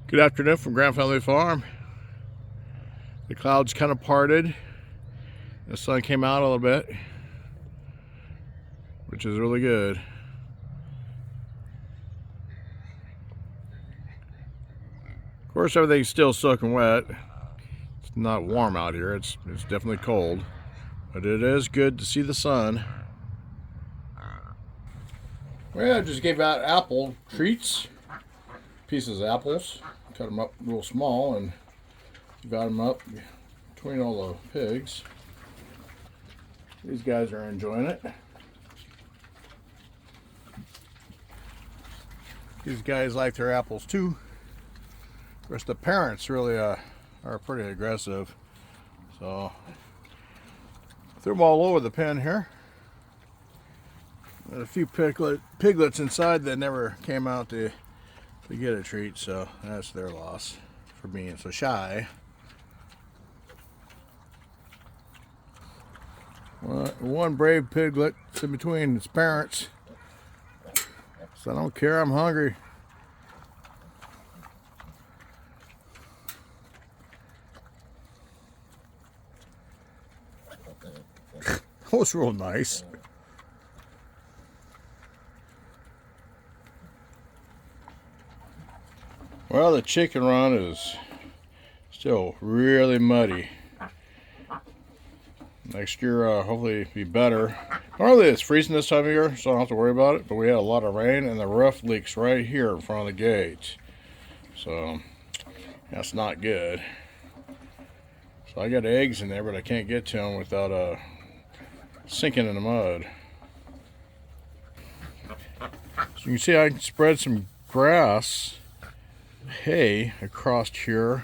Good afternoon from Grand Family Farm. The clouds kind of parted. The sun came out a little bit, which is really good. Of course, everything's still soaking wet. It's not warm out here. It's definitely cold, but it is good to see the sun. Well, I just gave out apple treats, pieces of apples. Cut them up real small and got them up between all the pigs. These guys are enjoying it. These guys like their apples too. Of course, the parents really are pretty aggressive. So threw them all over the pen here. There's a few piglets inside that never came out to get a treat, so that's their loss for being so shy. One brave piglet is in between its parents, so I don't care, I'm hungry. That was real nice. Well, the chicken run is still really muddy. Next year, hopefully be better. Normally it's freezing this time of year, so I don't have to worry about it, but we had a lot of rain and the roof leaks right here in front of the gate. So that's not good. So I got eggs in there, but I can't get to them without sinking in the mud. So you can see I can spread some grass, hay across here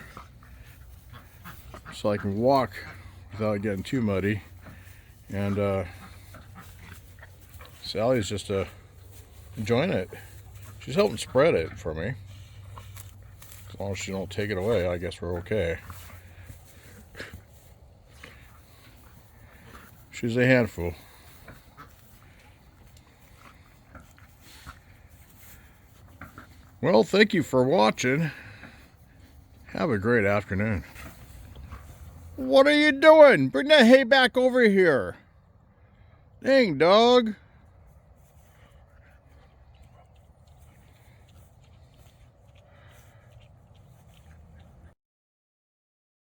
so I can walk without getting too muddy. And Sally's just enjoying it. She's helping spread it for me. As long as she don't take it away, I guess we're okay. She's a handful. Well, thank you for watching. Have a great afternoon. What are you doing? Bring that hay back over here. Dang, dog.